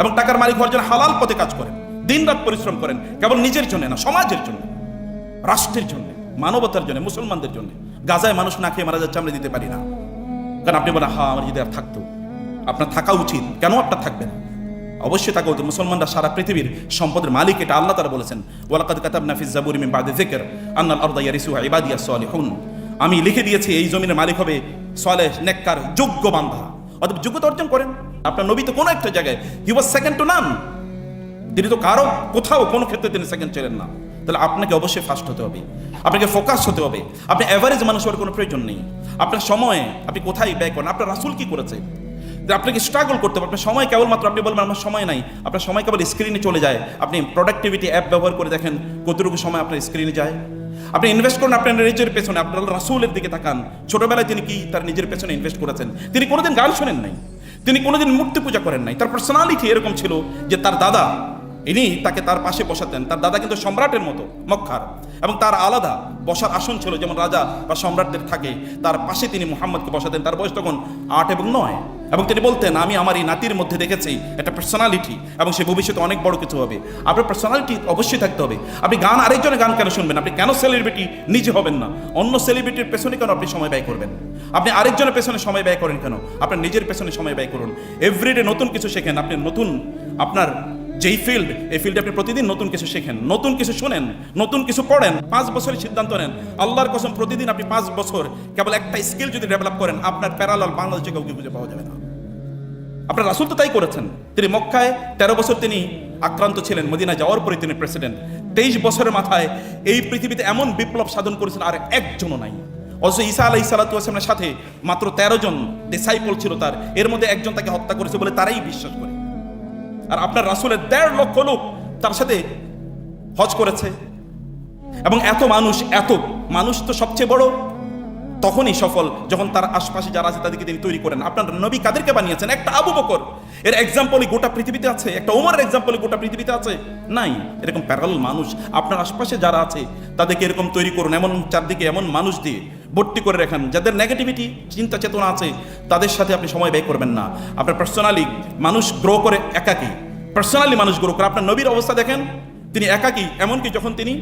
এবং টাকার মালিক হওয়ার জন্য হালাল পথে কাজ করেন, দিন রাত পরিশ্রম করেন, কেবল নিজের জন্য না, সমাজের জন্য, রাষ্ট্রের জন্য, মানবতার জন্য, মুসলমানদের জন্য। গাজায় মানুষ না খেয়ে মারা যাচ্ছে, আমরা দিতে পারি না। কারণ আপনি বলেন হ্যাঁ আমার যদি আর থাকতো, আপনার থাকা উচিত। কেন আপনার থাকবে না? অবশ্যই থাকা উচিত। মুসলমানরা সারা পৃথিবীর সম্পদের মালিক, এটা আল্লাহ তাআলা বলেছেন, ওয়ালাকাদ কাতাবনা ফিজ জাবুরি মিন বাদি যিকর আন্নাল আরদা ইয়ারিসুহা ইবাদিয়াস সালিহুন। আমি লিখে দিয়েছি এই জমিনের মালিক হবে সালেহ, নেককার, যোগ্য বান্দা। অতএব যোগ্যতা অর্জন করেন। আপনার নবী তো কোনো একটা জায়গায় হি ওয়াজ সেকেন্ড টু নান, তিনি তো কারো কোথাও কোনো ক্ষেত্রে তিনি সেকেন্ড ছিলেন না। তাহলে আপনাকে অবশ্যই ফার্স্ট হতে হবে, আপনাকে ফোকাস হতে হবে। আপনি অ্যাভারেজ মানুষ হওয়ার কোনো প্রয়োজন নেই। আপনার সময়ে আপনি কোথায় ব্যয় করেন, আপনার রাসূল কি করেছে, আপনাকে স্ট্রাগল করতে হবে। আপনার সময় কেবলমাত্র, আপনি বলবেন আমার সময় নাই, আপনার সময় কেবল স্ক্রিনে চলে যায়। আপনি প্রোডাক্টিভিটি অ্যাপ ব্যবহার করে দেখেন কতটুকু সময় আপনার স্ক্রিনে যায়। আপনি ইনভেস্ট করুন আপনার নিজের পেছনে, আপনার রাসূলের দিকে তাকান। ছোটবেলায় তিনি কি তার নিজের পেছনে ইনভেস্ট করেছেন? তিনি কোনোদিন গান শোনেন নাই, তিনি কোনোদিন মূর্তি পূজা করেন নাই। তার পার্সোনালিটি এরকম ছিল যে তার দাদা, ইনি তাকে তার পাশে বসাতেন। তার দাদা কিন্তু সম্রাটের মতো মক্কার, এবং তার আলাদা বসার আসন ছিল, যেমন রাজা বা সম্রাটদের থাকে। তার পাশে তিনি মুহাম্মদকে বসাতেন। তার বয়স তখন 8 এবং 9, এবং তিনি বলতেন আমি আমার এই নাতির মধ্যে দেখেছি একটা পার্সোনালিটি, এবং সে ভবিষ্যতে অনেক বড় কিছু হবে। আপনার পার্সোনালিটি অবশ্যই থাকতে হবে। আপনি গান আরেকজনের গান কেন শুনবেন? আপনি কেন সেলিব্রিটি নিজে হবেন না? অন্য সেলিব্রিটির পেছনে কেন আপনি সময় ব্যয় করবেন? আপনি আরেকজনের পেছনে সময় ব্যয় করেন কেন? আপনার নিজের পেছনে সময় ব্যয় করুন। এভরিডে নতুন কিছু শেখেন। আপনি নতুন, আপনার যেই ফিল্ড, এই ফিল্ডে আপনি প্রতিদিন নতুন কিছু শেখেন, নতুন কিছু শোনেন, নতুন কিছু পড়েন। 5 বছরের সিদ্ধান্ত নেন, আল্লাহর কসম প্রতিদিন আপনি 5 বছর কেবল একটা স্কিল যদি ডেভেলপ করেন, আপনার প্যারালাল বাংলাদেশে কাউকে খুঁজে পাওয়া যাবে না। আপনার রাসূল তো তাই করেছেন। তিনি মক্কায় 13 বছর তিনি আক্রান্ত ছিলেন, মদিনা যাওয়ার পরে তিনি প্রেসিডেন্ট। 23 বছরের মাথায় এই পৃথিবীতে এমন বিপ্লব সাধন করেছেন আর একজনও নাই। অথচ ঈসা আলাইহিস সালাতু ওয়াস সালামের সাথে মাত্র 13 জন ডিসাইপল ছিল তার, এর মধ্যে একজন তাকে হত্যা করেছে বলে তারাই বিশ্বাস করে। আর আপনার রাসূলের 1.5 লক্ষ লোক তার সাথে হজ করেছে। এবং এত মানুষ তো সবচেয়ে বড় তখনই সফল যখন তার আশপাশে যারা আছে তাদেরকে তিনি তৈরি করেন। আপনার নবী কাদেরকে বানিয়েছেন? একটা আবু বকর এর এক্সাম্পলই গোটা পৃথিবীতে আছে, একটা ওমরের এক্সাম্পলই গোটা পৃথিবীতে আছে নাই? এরকম প্যারালাল মানুষ আপনার আশপাশে যারা আছে তাদেরকে এরকম তৈরি করুন। এমন চারদিকে এমন মানুষ দিয়ে ভর্তি করে রাখেন যাদের নেগেটিভিটি চিন্তা চেতনা আছে, তাদের সাথে আপনি সময় ব্যয় করবেন না। আপনার পার্সোনালি মানুষ গ্রো করে একাকী, পার্সোনালি মানুষ গ্রো করে। আপনার নবীর অবস্থা দেখেন, তিনি একাকী। এমনকি যখন তিনি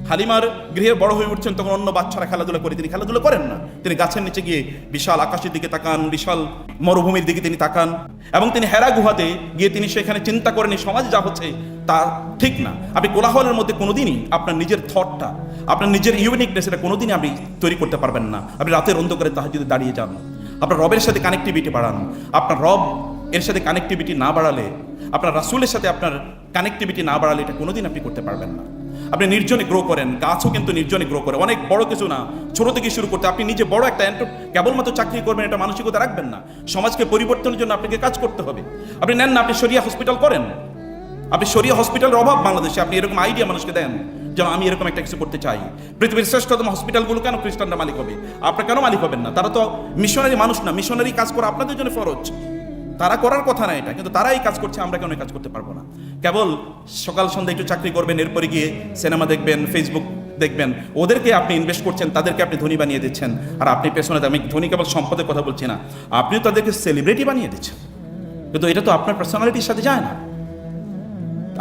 হালিমার গৃহে বড় হয়ে উঠছেন তখন অন্য বাচ্চারা খেলাধুলা করে, তিনি খেলাধুলা করেন না। তিনি গাছের নিচে গিয়ে বিশাল আকাশের দিকে তাকান, বিশাল মরুভূমির দিকে তিনি তাকান। এবং তিনি হেরা গুহাতে গিয়ে তিনি সেখানে চিন্তা করেন এই সমাজ যা হচ্ছে তা ঠিক না। আপনি কোলাহলের মধ্যে কোনোদিনই আপনার নিজের থটটা, আপনার নিজের ইউনিকনেস, এটা কোনোদিনই আপনি তৈরি করতে পারবেন না। আপনি রাতের অন্ধকারে তাহাজ্জুদে দাঁড়িয়ে যান, আপনার রবের সাথে কানেক্টিভিটি বাড়ান। আপনার রব এর সাথে কানেক্টিভিটি না বাড়ালে, আপনার রাসূলের সাথে আপনার কানেক্টিভিটি না বাড়ালে এটা কোনোদিন আপনি করতে পারবেন না। আপনি নির্জনে গ্রো করেন, গাছও কিন্তু নির্জনে গ্রো করে। অনেক বড় কিছু না, ছোট থেকে শুরু করতে। আপনি নিজে বড় একটা কেবলমাত্র চাকরি করবেন এটা মানসিকতা রাখবেন না। সমাজকে পরিবর্তনের জন্য আপনাকে কাজ করতে হবে। আপনি নেন না, আপনি শরিয়া হসপিটাল করেন। আপনি শরিয়া হসপিটালের অভাব বাংলাদেশে, আপনি এরকম আইডিয়া মানুষকে দেন যে আমি এরকম একটা কিছু করতে চাই। পৃথিবীর শ্রেষ্ঠতম হসপিটালগুলো কেন খ্রিস্টানরা মালিক হবে? আপনারা কেন মালিক হবেন না? তারা তো মিশনারি মানুষ না, মিশনারি কাজ করা আপনাদের জন্য ফরজ। তারা করার কথা না এটা, কিন্তু তারা এই কাজ করছে, আমরা কেন এই কাজ করতে পারবো না? কেবল সকাল সন্ধ্যা একটু চাকরি করবেন, এরপরে গিয়ে সিনেমা দেখবেন, ফেসবুক দেখবেন। ওদেরকে আপনি ইনভেস্ট করছেন, তাদেরকে আপনি ধনী বানিয়ে দিচ্ছেন। আর আপনি পেছনে, আমি ধনী কেবল সম্পদের কথা বলছি না, আপনিও তাদেরকে সেলিব্রিটি বানিয়ে দিচ্ছেন। কিন্তু এটা তো আপনার পার্সোনালিটির সাথে যায় না।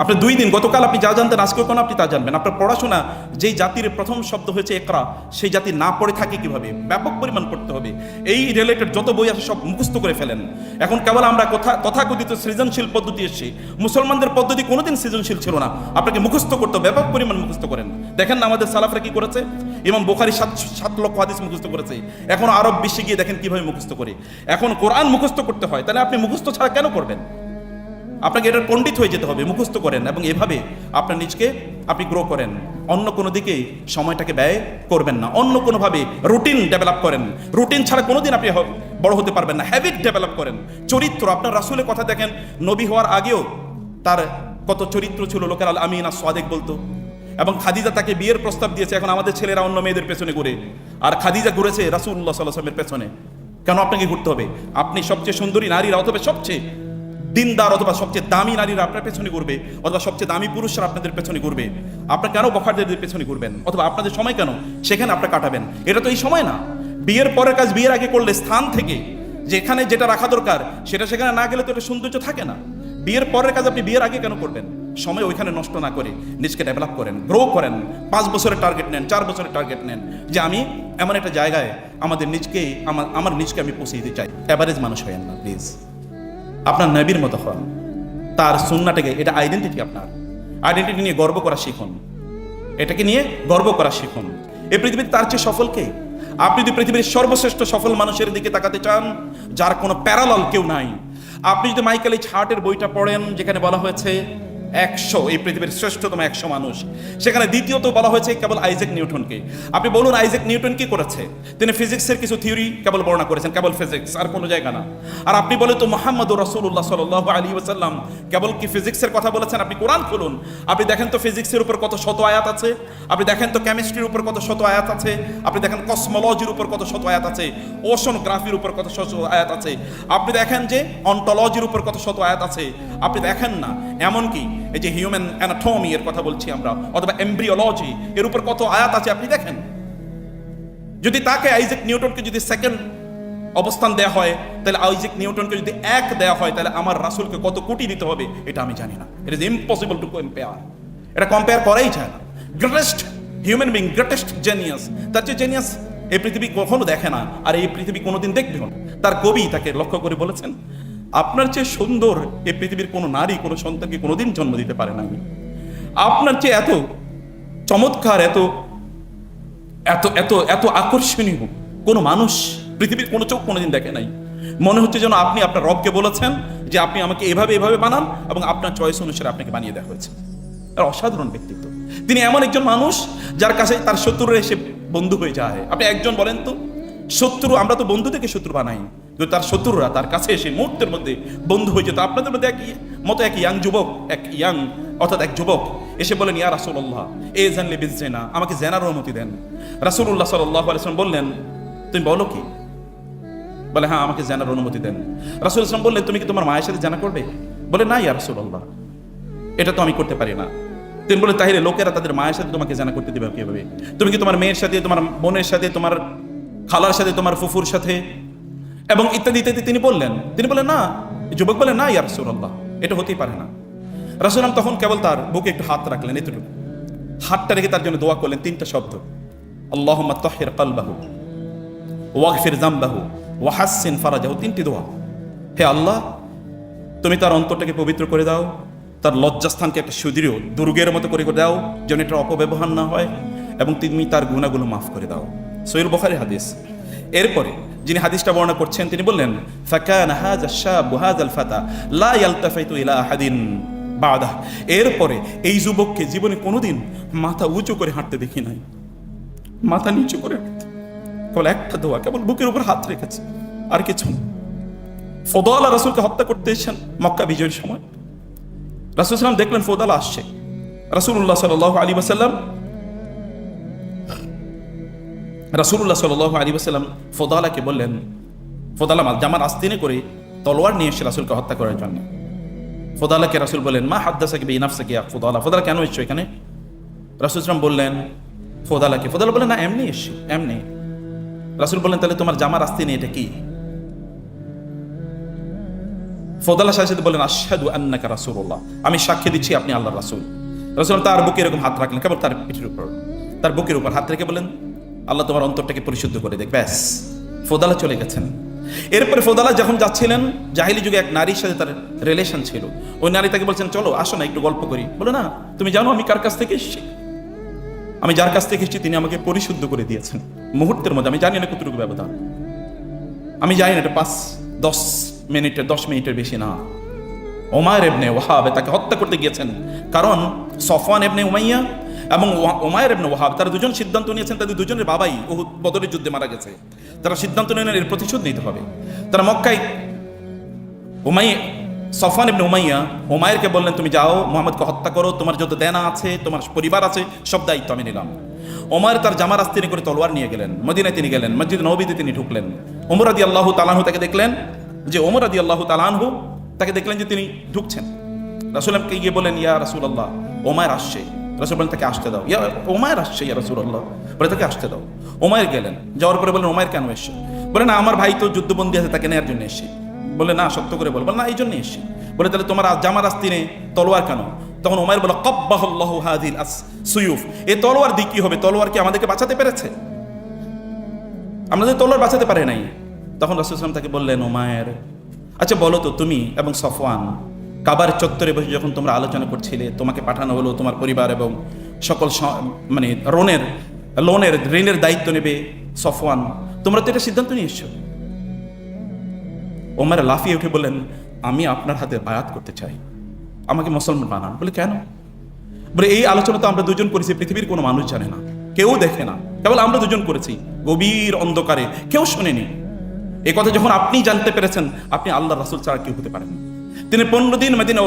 আপনার 2 দিন, গতকাল আপনি যা জানতেন আজকেও কেন আপনি তা জানবেন? আপনার পড়াশোনা, যেই জাতির প্রথম শব্দ হয়েছে একরা, সেই জাতি না পড়ে থাকে কিভাবে? ব্যাপক পরিমাণ পড়তে হবে। এই রিলেটেড যত বই আছে সব মুখস্থ করে ফেলেন। এখন কেবল আমরা তথাকথিত সৃজনশীল পদ্ধতি এসেছি, মুসলমানদের পদ্ধতি কোনোদিন সৃজনশীল ছিল না। আপনাকে মুখস্থ করতে হবে, ব্যাপক পরিমাণ মুখস্থ করেন। দেখেন না আমাদের সালাফরা কি করেছে? ইমাম বুখারী 7 লক্ষ হাদিস মুখস্থ করেছে। এখন আরব বিশ্বে গিয়ে দেখেন কিভাবে মুখস্থ করে। এখন কোরআন মুখস্থ করতে হয়, তাহলে আপনি মুখস্থ ছাড়া কেন করবেন? আপনাকে এটার পণ্ডিত হয়ে যেতে হবে। মুখস্থ করেন এবং এভাবে আপনার নিজকে আপনি গ্রো করেন। অন্য কোনো দিকে সময়টাকে ব্যয় করবেন না। অন্য কোনোভাবে রুটিন ডেভেলপ করেন। রুটিন ছাড়া কোনোদিন আপনি বড় হতে পারবেন না। হ্যাবিট ডেভেলপ করেন। চরিত্র, আপনার রাসূলের কথা দেখেন, নবী হওয়ার আগেও তার কত চরিত্র ছিল, লোকের আল আমিন আর সাদেক বলতো। এবং খাদিজা তাকে বিয়ের প্রস্তাব দিয়েছে। এখন আমাদের ছেলেরা অন্য মেয়েদের পেছনে ঘুরে, আর খাদিজা ঘুরেছে রাসূলুল্লাহ সাল্লাল্লাহু আলাইহি ওয়াসাল্লামের পেছনে। কেন আপনাকে ঘুরতে হবে? আপনি সবচেয়ে সুন্দরী নারীরা অথবা সবচেয়ে দিনদার অথবা সবচেয়ে দামি নারীরা আপনার পেছনে ঘুরবে, অথবা সবচেয়ে দামি পুরুষরা আপনাদের পেছনে ঘুরবে। আপনার কেন বখারদের পেছনে ঘুরবেন? অথবা আপনাদের সময় কেন সেখানে আপনার কাটাবেন? এটা তো এই সময় না। বিয়ের পরের কাজ বিয়ের আগে করলে স্থান থেকে যেখানে যেটা রাখা দরকার সেটা সেখানে না গেলে তো এটা সৌন্দর্য থাকে না। বিয়ের পরের কাজ আপনি বিয়ের আগে কেন করবেন? সময় ওইখানে নষ্ট না করে নিজকে ডেভেলপ করেন, গ্রো করেন। 5 বছরের টার্গেট নেন, 4 বছরের টার্গেট নেন, যে আমি এমন একটা জায়গায় আমাদের নিজকে আমার নিজকে আমি পৌঁছে দিতে চাই। অ্যাভারেজ মানুষ হয়েন না প্লিজ। আপনার নবীর মতো হন, তার সুন্নাটাকে, এটা আইডেন্টিটি, আপনার আইডেন্টিটি নিয়ে গর্ব করা শিখুন, এটাকে নিয়ে গর্ব করা শিখুন। এই পৃথিবীতে তার চেয়ে সফল কে? আপনি যদি পৃথিবীর সর্বশ্রেষ্ঠ সফল মানুষের দিকে তাকাতে চান, যার কোনো প্যারালাল কেউ নাই, আপনি যদি মাইকেল এইচ হার্টের বইটা পড়েন, যেখানে বলা হয়েছে 100 এই পৃথিবীর শ্রেষ্ঠতম 100 মানুষ, সেখানে দ্বিতীয়ত বলা হয়েছে কেবল আইজ্যাক নিউটনকে। আপনি বলুন আইজ্যাক নিউটন কি করেছে? তিনি ফিজিক্সের কিছু থিওরি কেবল বর্ণনা করেছেন, কেবল ফিজিক্স, আর কোনো জায়গা না। আর আপনি বলেন তো মুহাম্মদুর রাসূলুল্লাহ সাল্লাল্লাহু আলাইহি ওয়াসাল্লাম কেবল কি ফিজিক্সের কথা বলেছেন? আপনি কোরআন খুলুন, আপনি দেখেন তো ফিজিক্সের উপর কত শত আয়াত আছে, আপনি দেখেন তো কেমিস্ট্রির উপর কত শত আয়াত আছে, আপনি দেখেন কসমোলজির উপর কত শত আয়াত আছে, ওশনোগ্রাফির উপর কত শত আয়াত আছে, আপনি দেখেন যে অন্টোলজির উপর কত শত আয়াত আছে, আপনি দেখেন না এমনকি এই যে হিউম্যান অ্যানাটমি এর কথা বলছি আমরা, অথবা এমব্রিওলজি, এর উপর কত আয়াত আছে আপনি দেখেন। যদি তাকে আইজ্যাক নিউটনকে যদি সেকেন্ড অবস্থান দেয়া হয়, তাহলে আইজ্যাক নিউটনকে যদি 1 দেয়া হয়, তাহলে আমার রাসূলকে কত কোটি দিতে হবে এটা আমি জানি না। It is impossible to compare, এটা কম্পেয়ার করাই যায় না। Greatest human being, greatest genius, তার যে জেনিয়াস এই পৃথিবী কখনো দেখে না, আর এই পৃথিবী কোনোদিন দেখবে না। তার কবি তাকে লক্ষ্য করে বলেছেন, আপনার চেয়ে সুন্দর এই পৃথিবীর কোনো নারী কোনো সন্তানকে কোনোদিন জন্ম দিতে পারে না। আপনার চেয়ে এত চমৎকার, এত এত এত এত আকর্ষণীয় কোনো মানুষ পৃথিবীর কোনো চোখ কোনোদিন দেখে নাই। মনে হচ্ছে যেন আপনি আপনার রবকে বলেছেন যে আপনি আমাকে এভাবে এভাবে বানান, এবং আপনার চয়েস অনুসারে আপনাকে বানিয়ে দেওয়া হয়েছে। আর অসাধারণ ব্যক্তিত্ব। তিনি এমন একজন মানুষ যার কাছে তার শত্রুরা এসে বন্ধু হয়ে যায়। আপনি একজন বলেন তো, শত্রু, আমরা তো বন্ধু থেকে শত্রু বানাই, কিন্তু তার শত্রুরা তার কাছে এসে মুহূর্তের মধ্যে বন্ধু হয়ে যেত। আপনাদের মধ্যে এক ইয়াং যুবক, অর্থাৎ এক যুবক এসে বলেন, ইয়া রাসূলুল্লাহ এযানলি বিজ্জিনা, আমাকে জেনার অনুমতি দেন। রাসূলুল্লাহ সাল্লাল্লাহু আলাইহি ওয়াসাল্লাম বললেন, তুমি বলো কি? বলে, হ্যাঁ আমাকে জেনার অনুমতি দেন। রাসূল সাল্লাল্লাহু আলাইহি ওয়াসাল্লাম বললেন, তুমি কি তোমার মায়ের সাথে জেনা করবে? বলে, না ইয়া রাসূলুল্লাহ, এটা তো আমি করতে পারি না। তিনি বলে, তাহলে লোকেরা তাদের মায়ের সাথে তোমাকে জেনা করতে দিবে কিভাবে? তুমি কি তোমার মেয়ের সাথে, তোমার বোনের সাথে, তোমার খালার সাথে, তোমার ফুফুর সাথে, এবং ইত্যাদি ইত্যাদি তিনি বললেন। না, যুবক বলে, না ইয়া রাসূলুল্লাহ, এটা হতেই পারে না। রাসূল তখন কেবল তার বুকে একটু হাত রাখলেন, এতটুকু হাতটা রেখে তার জন্য দোয়া করলেন 3টা শব্দ, আল্লাহুম্মা তাহহির কলবাহু ওয়াগফির যামবাহু ওয়া হাসসিন ফারাজাহু। 3টি দোয়া। হে আল্লাহ, তুমি তার অন্তরটাকে পবিত্র করে দাও, তার লজ্জাস্থানকে একটা সুদৃঢ় দুর্গের মতো করে দাও, যেন এটা অপব্যবহার না হয়, এবং তুমি তার গুনাহগুলো মাফ করে দাও। সহিহ বুখারী হাদিস। এরপরে যিনি হাদিসটা বর্ণনা করছেন তিনি বললেন, ফাকানা হাযা শাবু হাযাল ফাতা লা ইয়ালতাফিতু ইলা আহাদিন বাদা। এরপরে এই যুবককে জীবনে কোনোদিন মাথা উঁচু করে হাঁটতে দেখি নাই, মাথা নিচু করে কেবল একটা দোয়া, কেবল বুকের উপর হাত রেখেছে, আর কিছু না। ফদালা রাসূলকে হত্যা করতে এসেছেন মক্কা বিজয়ের সময়। রাসূল সাল্লাল্লাহু আলাইহি ওয়াসাল্লাম দেখলেন ফদালা আসছে। রাসূলুল্লাহ সাল্লাল্লাহু আলাইহি ওয়াসাল্লাম ফদালাকে বললেন, ফদালা জামার আস্তিনে করে তলোয়ার নিয়ে এসে রাসূলকে হত্যা করার জন্য। ফদালাকে রাসূল বললেন, মা হাদ্দাসাকা বিনাফসিকা ইয়া ফদালা, ফদালা কেন এসেছো এখানে? রাসূল সাল্লাল্লাহু বললেন ফদালাকে, ফদালা বললেন, না এমনি এসেছি, এমনি। রাসূল বললেন, তাহলে তোমার জামার আস্তিনে এটা কি? ফদালা সাথে বললেন, আশহাদু আন্নাকা রাসূলুল্লাহ, আমি সাক্ষ্য দিচ্ছি আপনি আল্লাহর রাসূল। রাসূল তার বুকে এরকম হাত রাখলেন, কেবল তার পিঠের উপর, তার বুকের উপর হাত রেখে বলেন, আল্লাহ তোমার অন্তরটাকে পরিশুদ্ধ করে দেখ। ব্যাস, ফদালা চলে গেছেন। এরপরে ফদালা যখন যাচ্ছিলেন, জাহিলি যুগে এক নারীর সাথে তার রিলেশন ছিল। ওই নারী তাকে বলছেন, চলো আসো না একটু গল্প করি। বলে, না, তুমি জানো আমি কার কাছ থেকে এসেছি? আমি যার কাছ থেকে এসেছি তিনি আমাকে পরিশুদ্ধ করে দিয়েছেন মুহূর্তের মধ্যে। আমি জানি না কতটুকু ব্যবধান, আমি জানি না এটা 5-10 মিনিটের 10 মিনিটের বেশি না। ওমায়ের ইবনে ওয়াহাব তাকে হত্যা করতে গিয়েছেন, কারণ সফওয়ান ইবনে উমাইয়া এবং ওমায়ের ইবনে ওয়াহাব তারা দুজন সিদ্ধান্ত নিয়েছেন, তাদের দুজনের বাবাই উহুদ বদরের যুদ্ধে মারা গেছে। তারা সিদ্ধান্ত নিলেন এর প্রতিশোধ নিতে হবে। তারা মক্কায় সফওয়ান ইবনে উমাইয়া ওমায়েরকে বললেন, তুমি যাও মুহাম্মদকে হত্যা করো, তোমার যত দেনা আছে, তোমার পরিবার আছে, সব দায়িত্ব আমি নিলাম। ওমর তার জামার আস্তিনে করে তলোয়ার নিয়ে গেলেন, মদিনায় তিনি গেলেন, মসজিদ নববীতে তিনি ঢুকলেন। ওমর রাদিয়াল্লাহু তাআলা আনহু তাকে দেখলেন, ওমর রাদিয়াল্লাহু তাআলা আনহু তাকে দেখলেন যে তিনি ঢুকছেন। রাসূলকে গিয়ে বলেন, ইয়া রাসূলুল্লাহ, ওমর আসছে। রাসূল বলেন, তাকে আসতে দাও। ইয়া ওমর আসছে ইয়া রাসূলুল্লাহ, বলে তাকে আসতে দাও। ওমর গেলেন, যাওয়ার পরে বলেন, ওমর কেন এসেছে? বলে, না আমার ভাই তো যুদ্ধবন্দী আছে, তাকে নেওয়ার জন্য এসেছি। বলে, না সত্য করে বল। না এই জন্য এসেছি। বলে তাহলে তোমার জামার আস্তিনে তলোয়ার কেন? তখন ওমর বলে কব্বাহুল্লাহু হাযিল সুয়ুফ, এই তলোয়ার দিয়ে কি হবে? তলোয়ার কি আমাদেরকে বাঁচাতে পেরেছে? আমাদের তলোয়ার বাঁচাতে পারে নাই। তখন রাসূল সাল্লাল্লাহু আলাইহি ওয়াসাল্লাম তাকে বললেন, ওমর আচ্ছা বলো তো, তুমি এবং সফওয়ান কাবার চত্বরে বসে যখন তোমরা আলোচনা করছিলে, তোমাকে পাঠানো হলো তোমার পরিবার এবং সকল মানে লোনের ঋণের দায়িত্ব নেবে সফওয়ান, তোমরা তো এটা সিদ্ধান্ত নিয়ে এসছো। ওমর লাফিয়ে উঠে বললেন, আমি আপনার হাতে বায়াত করতে চাই, আমাকে মুসলমান বানান। বলে কেন? বলে এই আলোচনা তো আমরা দুজন করেছি, পৃথিবীর কোনো মানুষ জানে না, কেউ দেখে না, কেবল আমরা দুজন করেছি গভীর অন্ধকারে, কেউ শোনেনি। এই কথা যখন আপনি জানতে পেরেছেন, আপনি আল্লাহ রাসূল ছাড়া কেউ হতে পারেন। তিনি 15 দিন মদিনা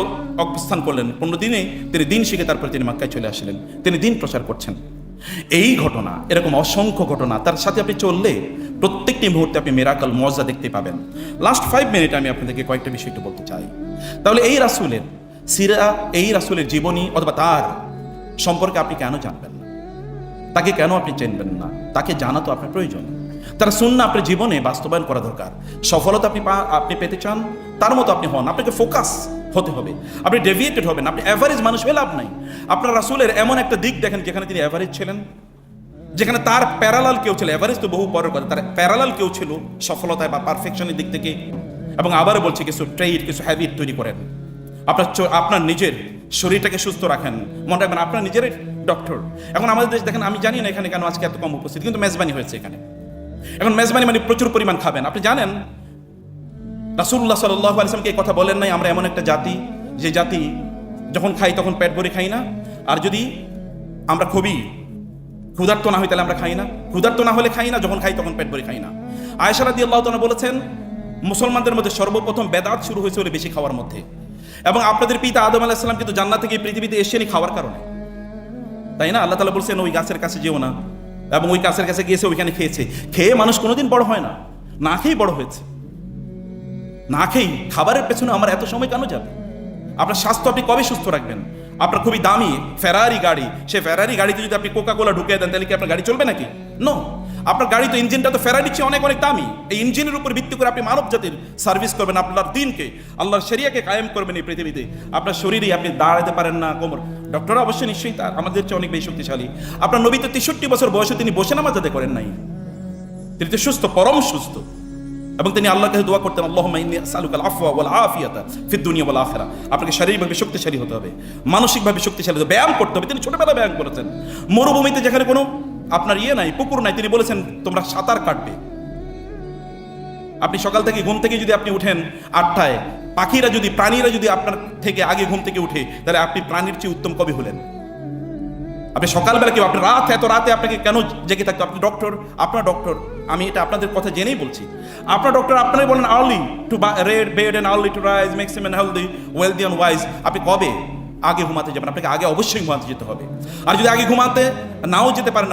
অবস্থান করলেন। 15 দিনে তিনি দিন শিখে তারপরে তিনি মক্কায় চলে আসলেন, তিনি দিন প্রচার করছেন। এই ঘটনা, এরকম অসংখ্য ঘটনা, তার সাথে আপনি চললে প্রত্যেকটি মুহূর্তে আপনি মিরাকল মুআজ্জা দেখতে পাবেন। লাস্ট 5 মিনিট আমি আপনাদেরকে কয়েকটা বিষয় একটু বলতে চাই। তাহলে এই রাসূলের সিরা, এই রাসূলের জীবনী অথবা তার সম্পর্কে আপনি কেন জানবেন না? তাকে কেন আপনি চিনবেন না? তাকে জানা তো আপনার প্রয়োজন। তার সুন্নাহ আপনার জীবনে বাস্তবায়ন করা দরকার। সফলতা আপনি পেতে চান, তার মতো আপনি হন। আপনাকে ফোকাস হতে হবে, আপনি ডেভিয়েটেড হবেন। আপনি অ্যাভারেজ মানুষ হয়ে লাভ নাই। আপনার রাসূলের এমন একটা দিক দেখেন যেখানে তিনি অ্যাভারেজ ছিলেন, যেখানে তার প্যারালাল কেউ ছিল। অ্যাভারেজ তো বহু পরের কথা, তার প্যারালাল কেউ ছিল সফলতায় বা পারফেকশনের দিক থেকে। এবং আবারও বলছি, কিছু ট্রেড, কিছু হ্যাবিট তৈরি করেন। আপনার নিজের শরীরটাকে সুস্থ রাখেন। মনে রাখবেন আপনার নিজের ডক্টর। এখন আমাদের দেশ দেখেন, আমি জানি না এখানে কেন আজকে এত কম উপস্থিতি, কিন্তু মেজবানি হয়েছে এখানে। এখন মেজবানি মানে প্রচুর পরিমাণ খাবেন। আপনি জানেন রাসূলুল্লাহ সাল্লাল্লাহু আলাইহি ওয়াসাল্লাম কে কথা বলেন নাই, আমরা এমন একটা জাতি যে জাতি যখন খাই তখন পেট ভরে খাই না, আর যদি আমরা খুবই ক্ষুধার্ত না হই তাহলে আমরা খাই না, ক্ষুধার্ত না হলে খাই না, যখন খাই তখন পেট ভরে খাই না। আয়েশা রাদিয়াল্লাহু তাআলা বলেছেন, মুসলমানদের মধ্যে সর্বপ্রথম বেদাত শুরু হয়েছে হলো বেশি খাওয়ার মধ্যে। এবং আপনাদের পিতা আদম আলাইহিস সালাম কিন্তু জান্নাত থেকে পৃথিবীতে এসেনি খাওয়ার কারণে, তাই না? আল্লাহ তাআলা বলছেন ওই গাছের কাছে যেও না, এবং ওই গাছের কাছে গিয়েছে, ওইখানে খেয়েছে। খেয়ে মানুষ কোনোদিন বড় হয় না, না খেয়েই বড় হয়েছে। না খেয়েই খাবারের পেছনে আমার এত সময় কেন যাবে? আপনার স্বাস্থ্য আপনি কবে সুস্থ রাখবেন? আপনার খুবই দামি ফেরারি গাড়ি, সে ফেরারি গাড়িতে যদি আপনি কোকা কোলা ঢুকিয়ে দেন, তাহলে কি আপনার গাড়ি চলবে নাকি? নো। আপনার গাড়ি তো, ইঞ্জিনটা তো ফেরারির চেয়ে অনেক অনেক দামি। এই ইঞ্জিনের উপর ভিত্তি করে আপনি মানব জাতির সার্ভিস করবেন, আপনার দিনকে, আল্লাহর শরিয়াকে কায়েম করবেন এই পৃথিবীতে। আপনার শরীরেই আপনি দাঁড়াতে পারেন না, কোমর। ডক্টররা অবশ্যই নিশ্চয়ই তার আমাদের চেয়ে অনেক বেশি শক্তিশালী। আপনার নবী তো 63 বছর বয়সে তিনি বসে নামাজ আদায় করেন নাই। তিনি তো সুস্থ, পরম সুস্থ। এবং তিনি আল্লাহর কাছে দোয়া করতেন, আল্লাহুম্মা ইন্নী আসআলুকাল আফওয়া ওয়াল আফিয়াতা ফিদ দুনিয়া ওয়াল আখিরা। আপনাকে শারীরিকভাবে শক্তিশালী হতে হবে, মানসিকভাবে শক্তিশালী হতে হবে, ব্যায়াম করতে হবে। তিনি ছোটবেলায় ব্যায়াম করেছেন। মরুভূমিতে যেখানে কোনো আপনার নাই, পুকুর নাই, তিনি বলেছেন তোমরা সাঁতার কাটবে। আপনি সকাল থেকে ঘুম থেকে যদি আপনি উঠেন 8টায়, প্রাণীরা যদি আপনার থেকে আগে ঘুম থেকে উঠে, তাহলে আপনি প্রাণীর চেয়ে উত্তম কবি হলেন। আপনি সকালবেলা কেউ, আপনি এত রাতে আপনাকে কেন জেগে থাকতো? আপনি ডক্টর, আপনার ডক্টর, আমি এটা আপনাদের কথা জেনেই বলছি, আপনার ডক্টর আপনারাই বলেন early to bed and early to rise makes him healthy wealthy and wise. আপনি কবে আগে ঘুমাতে যাবেন? আপনাকে আগে অবশ্যই ঘুমাতে যেতে হবে। আর যদি আগে ঘুমাতে নাও যেতে পারেন,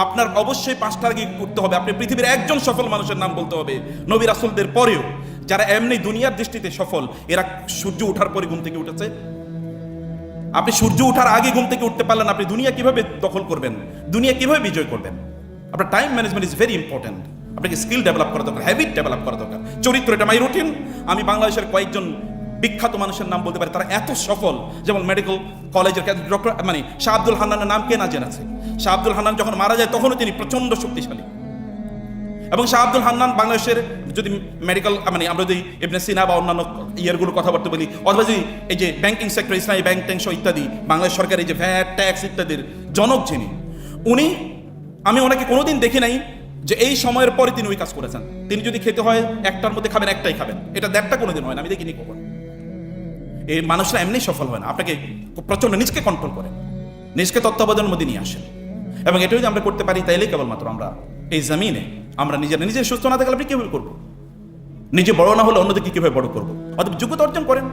আপনার অবশ্যই 5টার আগে উঠতে হবে। আপনি পৃথিবীর একজন সফল মানুষের নাম বলতে হবে, নবী রাসূলদের পরেও, যারা এমনি দুনিয়ার দৃষ্টিতে সফল, এরা সূর্য ওঠার পরে ঘুম থেকে উঠেছে। আপনি সূর্য ওঠার আগে ঘুম থেকে উঠতে পারলেন, আপনি দুনিয়া কিভাবে দখল করবেন, দুনিয়া কিভাবে বিজয় করবেন? আপনার time management is very important. আপনাকে স্কিল ডেভেলপ করা দরকার, হ্যাবিট ডেভেলপ করা দরকার, চরিত্র। এটা মাই রুটিন। আমি বাংলাদেশের কয়েকজন বিখ্যাত মানুষের নাম বলতে পারি, তারা এত সফল। যেমন মেডিকেল কলেজের ডক্টর শাহ আব্দুল হান্নানের নাম কে না জেনেছে? শাহ আব্দুল হান্নান যখন মারা যায় তখনও তিনি প্রচন্ড শক্তিশালী। এবং শাহ আব্দুল হান্নান বাংলাদেশের যদি মেডিকেল আমরা যদি ইবনে সিনা বা অন্যান্য ইয়ারগুলো কথাবার্তা বলি, অথবা যদি এই যে ব্যাংকিং সেক্টর, ইসলামী ব্যাংক ট্যাংক ইত্যাদি, বাংলাদেশ সরকারের যে ভ্যাট ট্যাক্স ইত্যাদির জনক যিনি, আমি ওনাকে কোনোদিন দেখি নাই যে এই সময়ের পরে তিনি ওই কাজ করেছেন। তিনি যদি খেতে হয় 1টার মধ্যে খাবেন, 1টাই খাবেন, এটা 1.5টা কোনোদিন হয় না, আমি দেখিনি কখন। এই মানুষরা এমনি সফল হয় না। আপনাকে প্রচন্ড নিজকে কন্ট্রোল করেন, নিজকে তত্ত্বাবধানের মধ্যে নিয়ে আসেন। এবং এটা যদি আমরা করতে পারি, তাইলেই কেবলমাত্র আমরা এই জমিনে, আমরা নিজে সুস্থ না থাকলে আপনি কীভাবে করবো? নিজে বড় না হলে অন্যদেরকে কীভাবে বড় করবো? অথবা যোগ্যতা অর্জন করেন,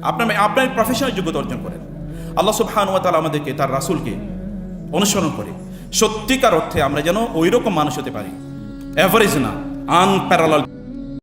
আপনার প্রফেশনাল যোগ্যতা অর্জন করেন। আল্লাহ সুবহানাহু ওয়া তাআলা আমাদেরকে তার রাসূলকে অনুসরণ করে সত্যিকার অর্থে আমরা যেন ওই রকম মানুষ হতে পারি, এভারেজ না, আনপ্যারালাল।